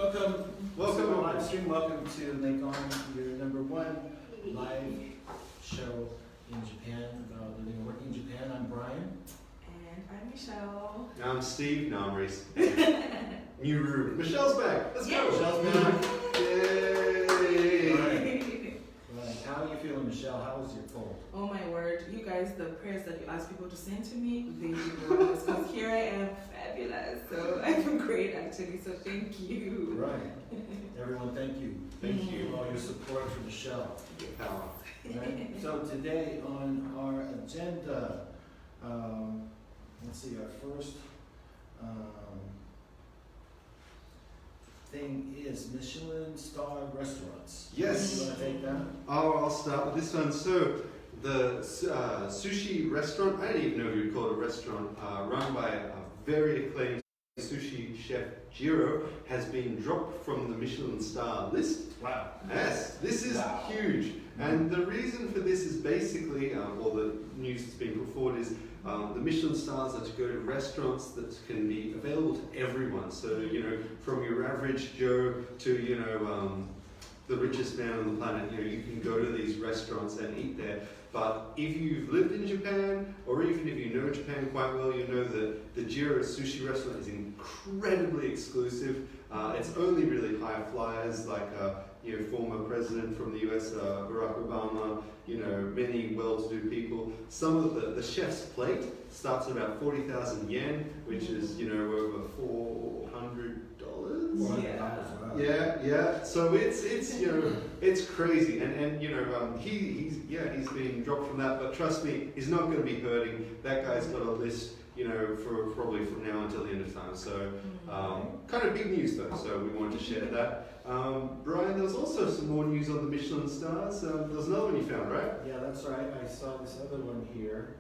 Welcome Welcome to on. our live stream. Welcome to LiNK On, your #1 live show in Japan about living and working in Japan. I'm Brian. And I'm Michelle. I'm Steve. No, I'm Reese. New room. Michelle's back. Let's go. Michelle's back. Yay! Right. How are you feeling, Michelle? How was your cold? Oh my word, you guys, the prayers that you ask people to send to me, they do wonders. Because here I am, fabulous. So I'm great actually, so thank you. Right. Everyone, thank you. Thank you for all your support for Michelle. Power. Right. So today on our agenda, let's see, our first thing is Michelin star restaurants. Yes. You want to take that? Oh, I'll start with this one. So, the sushi restaurant, I don't even know if you'd call it a restaurant, run by a very acclaimed sushi chef, Jiro, has been dropped from the Michelin star list. Wow. Yes, this is Wow. huge. And the reason for this is basically, or the news that's been put forward is, the Michelin stars are to go to restaurants that can be available to everyone. So, you know, from your average Joe to, you know, the richest man on the planet, you know, you can go to these restaurants and eat there. But if you've lived in Japan, or even if you know Japan quite well, you know that the Jiro sushi restaurant is incredibly exclusive. It's only really high flyers like you know, former president from the US, Barack Obama, you know, many well-to-do people. Some of the chef's plate starts at about 40,000 yen, which is, you know, over $400. Yeah. So it's you know, it's crazy, and you know, he's being dropped from that. But trust me, he's not going to be hurting. That guy's got a list, you know, for probably from now until the end of time. So kind of big news though. So we wanted to share that. Brian, there was also some more news on the Michelin stars. There was another one you found, right? Yeah, that's right. I saw this other one here.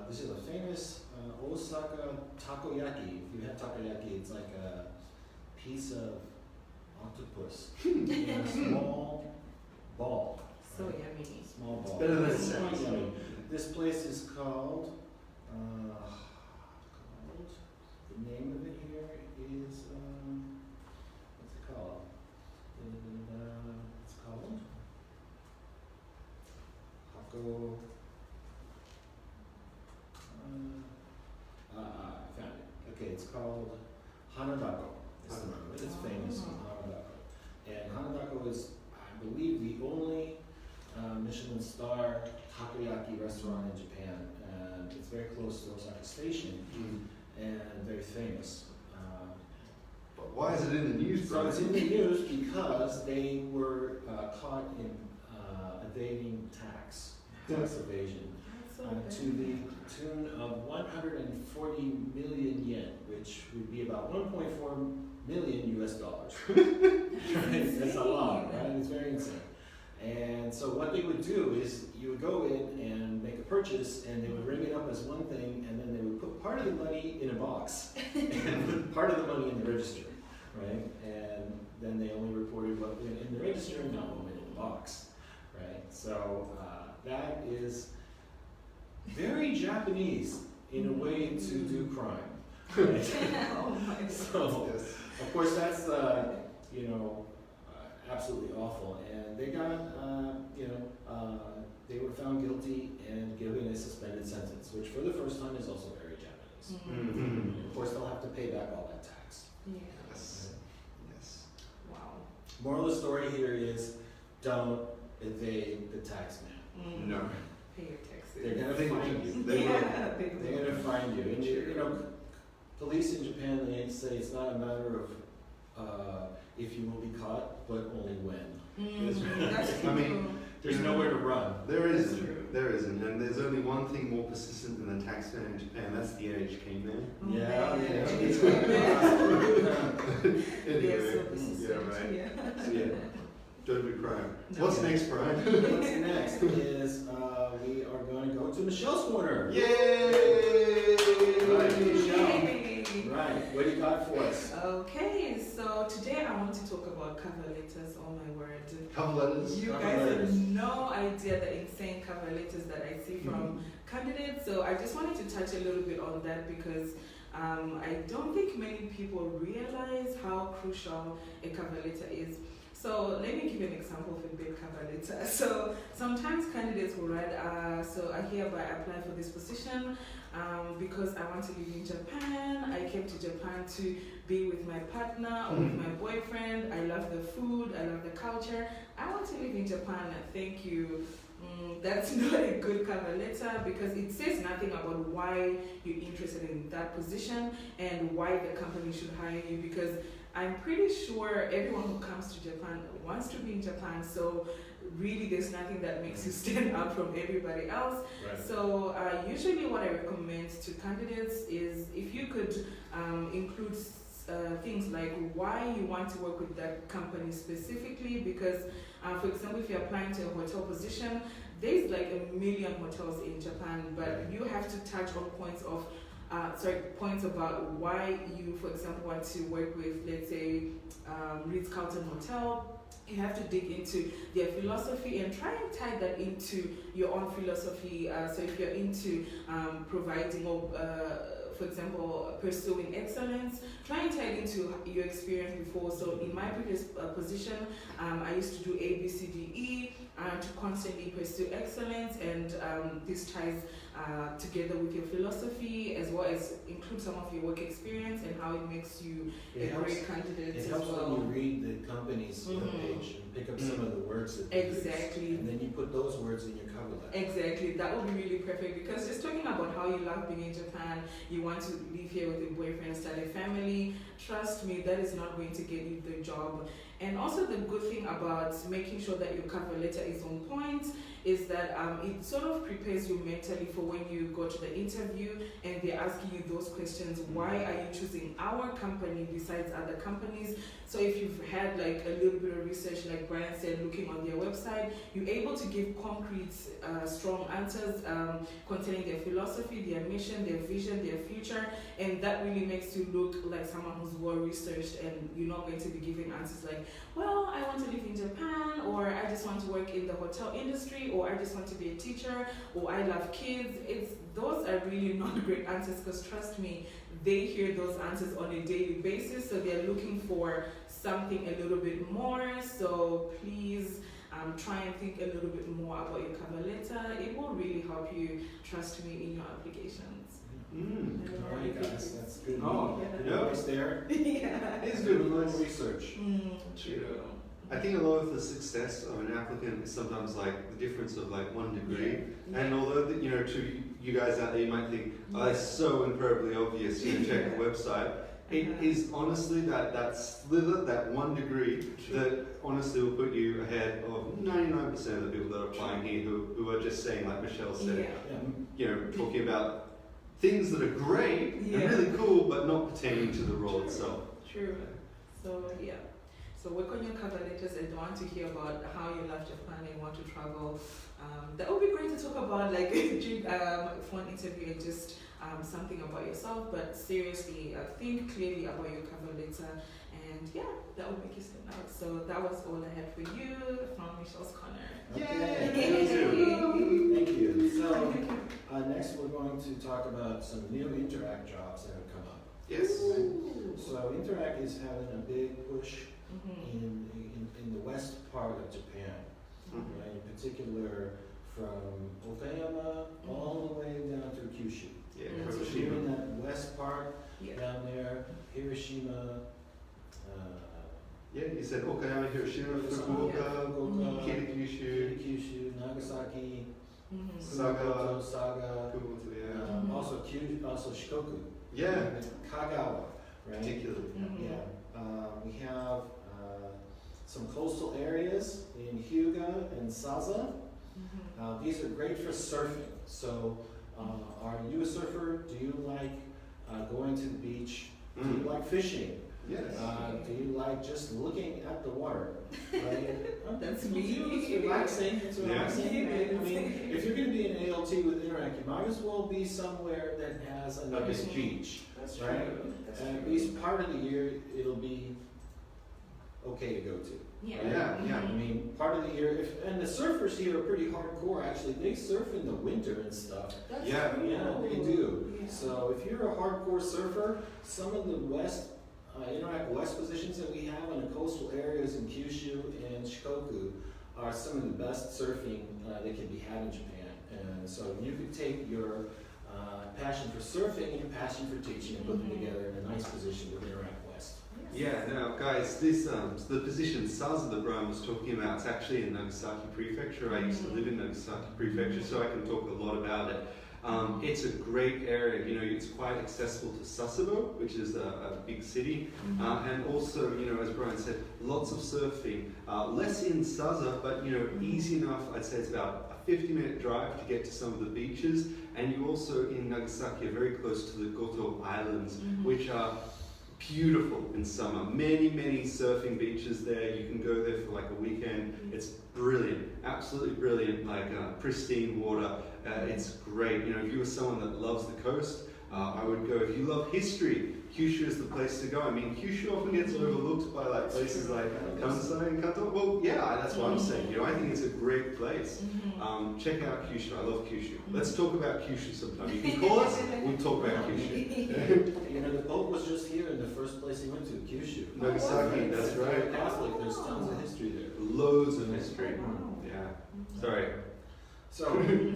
This is a famous Osaka takoyaki. If you have takoyaki, it's like a piece of octopus in a small ball. So right? yummy. Small ball. Better than it It's sounds. yummy. This place is called. The name of it here is what's it called? It's called Hako. I found it. Okay, it's called Hanadako. It's the name of it. It's famous Hanadako. And Hanadako is, I believe, the only Michelin star takoyaki restaurant in Japan. And it's very close to Osaka Station and very famous. But why is it in the news, So Brian? it's in the news because they were caught in evading tax evasion. So To the tune of 140 million yen, which would be about 1.4 million US dollars. Right? That's a lot, right? It's very insane. And so what they would do is you would go in and make a purchase, and they would ring it up as one thing, and then they would put part of the money in a box and put part of the money in the register, right? And then they only reported what went in the register and not what went in the box, right? So that is very Japanese in a way to do crime. Right? Oh my God. So, Yes. of course, that's you know, absolutely awful. And they got they were found guilty and given a suspended sentence, which for the first time is also very Japanese. Mm-hmm. Of course, they'll have to pay back all that tax. Yeah. Yes. Yes. Wow. Moral of the story here is don't evade the tax man. No. Pay your taxes. They're gonna They find do. you. They will. Yeah, they will. They're gonna find you. And you know, police in Japan, they say it's not a matter of if you will be caught, but only when. That's I mean, true. There's nowhere to run. There That's isn't. true. There isn't. And there's only one thing more persistent than the tax man in Japan. That's the NHK man. Oh, Yeah, man. yeah. It's They're so Anyway, persistent. yeah, right. Yeah. So, yeah, don't do crime. No. What's next, Brian? What's next is we are going to go to Michelle's Corner. Yay! Right, Michelle. Yay. Right, what do you got for us? Okay, so today I want to talk about cover letters. Oh my word. Cover letters. You Cover guys letters. have no idea the insane cover letters that I see from candidates. So I just wanted to touch a little bit on that because I don't think many people realize how crucial a cover letter is. So let me give you an example of a big cover letter. So sometimes candidates will write, so I hereby apply for this position because I want to live in Japan. I came to Japan to be with my partner or with my boyfriend. I love the food. I love the culture. I want to live in Japan. Thank you. That's not a good cover letter because it says nothing about why you're interested in that position and why the company should hire you, because I'm pretty sure everyone who comes to Japan wants to be in Japan, so really there's nothing that makes you stand out from everybody else. Right. So usually what I recommend to candidates is if you could include things like why you want to work with that company specifically, because for example, if you're applying to a hotel position, there's like 1 million hotels in Japan, but you have to touch on points about why you, for example, want to work with, let's say, Ritz-Carlton Hotel. You have to dig into their philosophy and try and tie that into your own philosophy. So if you're into providing or for example, pursuing excellence, try and tie it into your experience before. So in my previous position, I used to do A, B, C, D, E, to constantly pursue excellence, and this ties together with your philosophy as well as include some of your work experience and how it makes you a great candidate as well. It helps when you read the company's page and pick up some of the words that they use. Exactly. And then you put those words in your cover letter. Exactly, that would be really perfect, because just talking about how you love being in Japan, you want to live here with your boyfriend, start a family, trust me, that is not going to get you the job. And also the good thing about making sure that your cover letter is on point is that it sort of prepares you mentally for when you go to the interview and they're asking you those questions. Why are you choosing our company besides other companies? So if you've had like a little bit of research, like Brian said, looking on their website, you're able to give concrete, strong answers containing their philosophy, their mission, their vision, their future, and that really makes you look like someone who's well researched, and you're not going to be giving answers like, well, I want to live in Japan, or I just want to work in the hotel industry, or I just want to be a teacher, or I love kids. Those are really not great answers, because trust me, they hear those answers on a daily basis, so they're looking for something a little bit more. So please try and think a little bit more about your cover letter. It will really help you, trust me, in your applications. All right, guys, that's good. Oh, Yeah, it's there. Yeah. It's good. A little research. True. I think a lot of the success of an applicant is sometimes like the difference of like 1 degree. Yeah. And although you know, to you guys out there, you might think, oh, it's so incredibly obvious. You know, check the website. It is honestly that slither, that 1 degree, that honestly will put you ahead of 99% of the people that are applying here who are just saying, like Michelle said, you know, talking about things that are great and really cool, but not pertaining to the role itself. True. So yeah. So work on your cover letters and want to hear about how you love Japan and want to travel. That would be great to talk about, like for an interview, and just something about yourself. But seriously, think clearly about your cover letter, and yeah, that would make you stand out. So that was all I had for you from Michelle's Corner. Okay. Yay! Thank you. So next we're going to talk about some new Interac jobs that have come up. Yes. So Interac is having a big push in the west part of Japan, right? In particular from Okayama all the way down through Kyushu. Yeah, So if you're in that west part down there, Hiroshima. Yeah, you said Okayama, Hiroshima, Fukuoka, Kyushu, Nagasaki, Saga, Saga, also Shikoku. Yeah, Kagawa, right? particularly. Yeah. We have some coastal areas in Hyuga and Saza. These are great for surfing. So, are you a surfer? Do you like going to the beach? Do you like fishing? Yes. Do you like just looking at the water? Right? That's It's me. relaxing. It's relaxing. Yeah. Right? I mean, if you're going to be an ALT with Interac, you might as well be somewhere that has a nice beach. That's right? true. That's And at true. least part of the year, it'll be okay to go to. Yeah. Yeah. I mean, part of the year, and the surfers here are pretty hardcore. Actually, they surf in the winter and stuff. That's Yeah. true. Yeah, they do. So if you're a hardcore surfer, some of the Interac West positions that we have in the coastal areas in Kyushu and Shikoku are some of the best surfing that can be had in Japan. And so you could take your passion for surfing and your passion for teaching and put them together in a nice position with Interac West. Yeah, now guys, this the position Saza that Brian was talking about, it's actually in Nagasaki Prefecture. I used to live in Nagasaki Prefecture, so I can talk a lot about it. It's a great area, you know, it's quite accessible to Sasebo, which is a big city, and also, you know, as Brian said, lots of surfing, less in Saza, but, you know, easy enough. I'd say it's about a 50-minute drive to get to some of the beaches, and you also in Nagasaki are very close to the Goto Islands, which are beautiful in summer. Many surfing beaches there. You can go there for like a weekend. It's brilliant, absolutely brilliant, like pristine water. It's great. You know, if you were someone that loves the coast, I would go. If you love history, Kyushu is the place to go. I mean, Kyushu often gets overlooked by like places like Kansai and Kanto. Well, yeah, that's what I'm saying. You know, I think it's a great place. Check out Kyushu. I love Kyushu. Let's talk about Kyushu sometime. You can call us. We'll talk about Kyushu. You know, the Pope was just here in the first place he went to, Kyushu. Nagasaki. That's right. Catholic. There's tons of history there. Loads of history. Yeah. Sorry. So,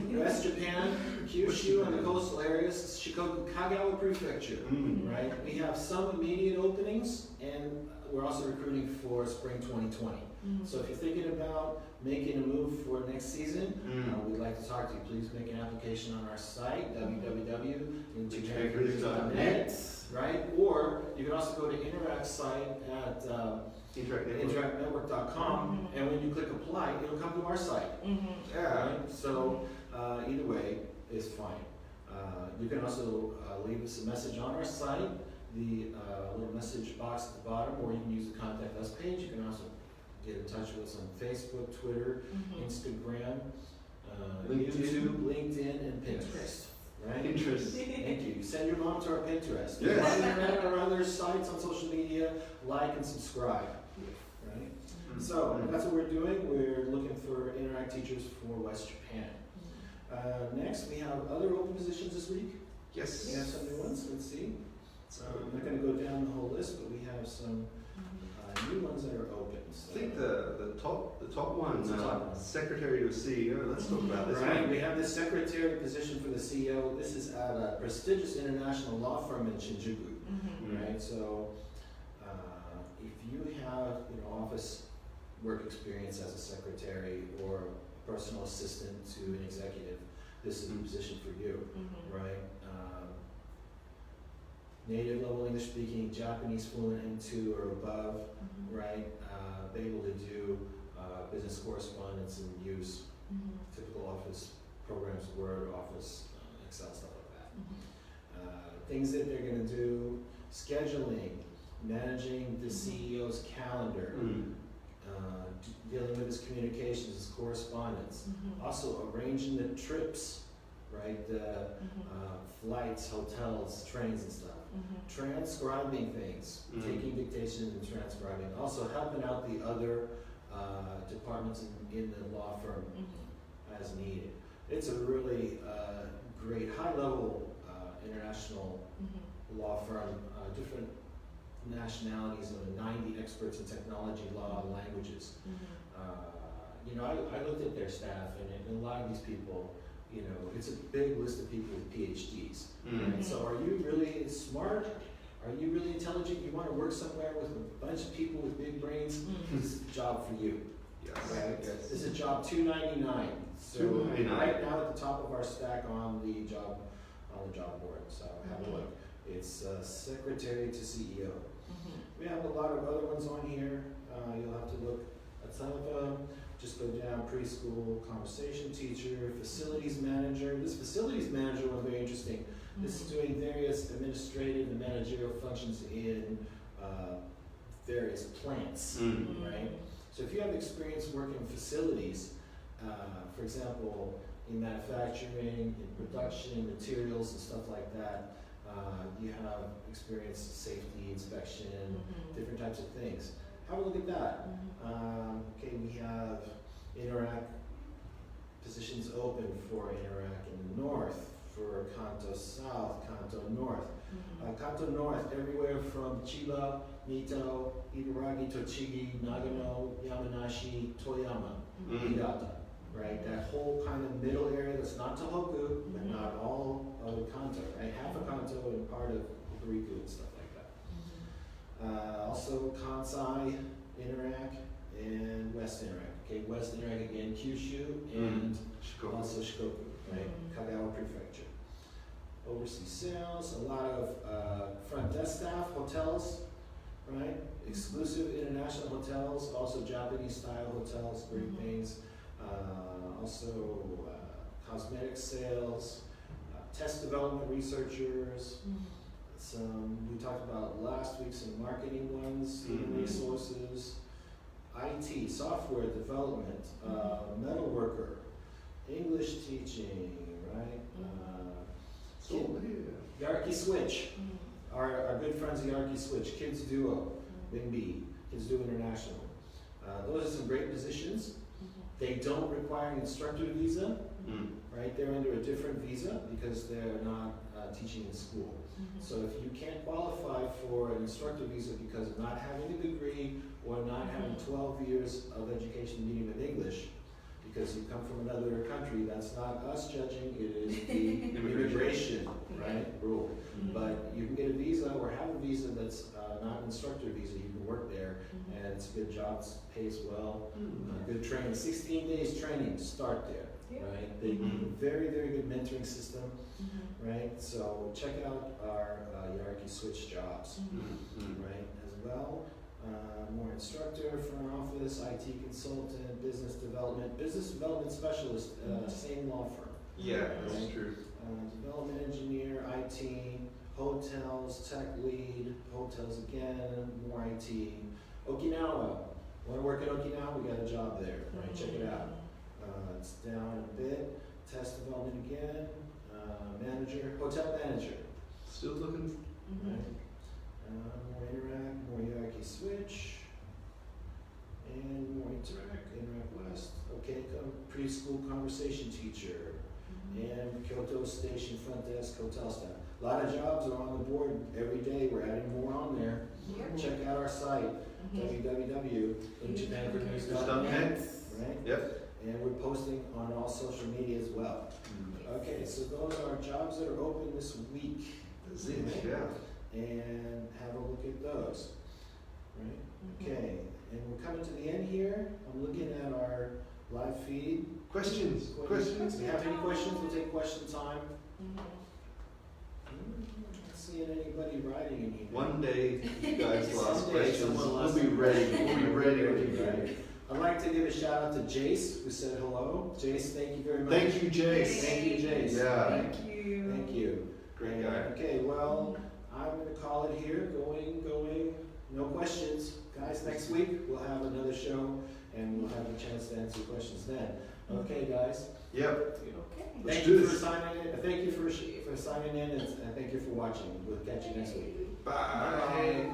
West Japan, Kyushu and the coastal areas, Shikoku, Kagawa Prefecture, right? We have some immediate openings, and we're also recruiting for spring 2020. So if you're thinking about making a move for next season, we'd like to talk to you. Please make an application on our site, www.interac.net, right? Or you can also go to Interac's site at interacnetwork.com, and when you click apply, it'll come to our site. Right? So either way is fine. You can also leave us a message on our site, the little message box at the bottom, or you can use the contact us page. You can also get in touch with us on Facebook, Twitter, Instagram, YouTube, LinkedIn, and Pinterest. Right? Pinterest. Thank you. Send your mom to our Pinterest. Yes. Find our other sites on social media, like and subscribe. Right? So that's what we're doing. We're looking for Interac teachers for West Japan. Next, we have other open positions this week. Yes. We have some new ones. Let's see. I'm not going to go down the whole list, but we have some new ones that are open. So. I think the top one, Secretary to CEO. Let's talk about this. Right. We have the secretary position for the CEO. This is at a prestigious international law firm in Shinjuku. Right. So if you have office work experience as a secretary or a personal assistant to an executive, this is the position for you. Right. Native level English speaking, Japanese fluent N2 or above, right? Be able to do business correspondence and use typical Office programs, Word, Office, Excel, stuff like that. Things that they're going to do: scheduling, managing the CEO's calendar, dealing with his communications, his correspondence, also arranging the trips, right? The flights, hotels, trains, and stuff. Transcribing things, taking dictation and transcribing, also helping out the other departments in the law firm as needed. It's a really great high-level international law firm, different nationalities, and 90 experts in technology, law, and languages. I looked at their staff, and a lot of these people, it's a big list of people with PhDs. Right? So are you really smart? Are you really intelligent? You want to work somewhere with a bunch of people with big brains? This is the job for you. Yes. Right? Yes. This is job 299. So right now at the top of our stack on the job board. So have a look. It's secretary to CEO. We have a lot of other ones on here. You'll have to look at some of them. Just go down: preschool, conversation teacher, facilities manager. This facilities manager one very interesting. This is doing various administrative and managerial functions in various plants, right? So if you have experience working in facilities, for example, in manufacturing, in production, materials and stuff like that, you have experience safety, inspection, different types of things. Have a look at that. Okay, we have Interac positions open for Interac in the north, for Kanto South, Kanto North. Kanto North, everywhere from Chiba, Mito, Ibaraki, Tochigi, Nagano, Yamanashi, Toyama, Niigata, right? That whole kind of middle area that's not Tohoku, but not all of Kanto, right? Half of Kanto and part of Hokuriku and stuff like that. Also Kansai, Interac, and West Interac. Okay, West Interac again, Kyushu, and also Shikoku, right? Kagawa Prefecture. Overseas sales, a lot of front desk staff, hotels, right? Exclusive international hotels, also Japanese style hotels, great things. Also cosmetic sales, test development researchers. We talked about last week some marketing ones, human resources, IT, software development, metal worker, English teaching, right? Yarki Switch, our good friends at Yarki Switch, Kids Duo, Bing B, Kids Duo International. Those are some great positions. They don't require an instructor visa, right? They're under a different visa because they're not teaching in school. So if you can't qualify for an instructor visa because of not having a degree or not having 12 years of education medium in English, because you come from another country, that's not us judging, it is the immigration, right, rule. But you can get a visa or have a visa that's not an instructor visa, you can work there, and it's a good job, pays well, good training, 16 days training to start there, right? They very, very good mentoring system, right? So check out our Yarki Switch jobs, right, as well. More instructor, front office, IT consultant, business development specialist, same law firm. Yeah, that's true. Development engineer, IT, hotels, tech lead, hotels again, more IT. Okinawa, want to work in Okinawa? We got a job there, right? Check it out. It's down a bit. Test development again, manager, hotel manager. Still looking. Right? More Interac, more Yarki Switch, and more Interac West. Okay, preschool conversation teacher, and Kyoto Station front desk hotel staff. A lot of jobs are on the board every day. We're adding more on there. Check out our site, www.japanfornews.net, right? Yep. And we're posting on all social media as well. Okay, so those are jobs that are open this week. That's it, yeah. And have a look at those, right? Okay, and we're coming to the end here. I'm looking at our live feed. Questions. If you have any questions, we'll take question time. Not seeing anybody writing in here. One day, you guys will ask Someday questions. someone will We'll ask be some ready. questions. We'll be ready. Right. I'd like to give a shout out to Jace, who said hello. Jace, thank you very much. Thank you, Jace. Thank you, Jace. Yeah. Thank you. Thank you. Great guy. Okay, well, I'm going to call it here. Going. No questions. Guys, next week we'll have another show and we'll have a chance to answer questions then. Okay, guys. Yep. Okay. Thank you for signing in. Thank you for signing in and thank you for watching. We'll catch you next week. Bye. Bye.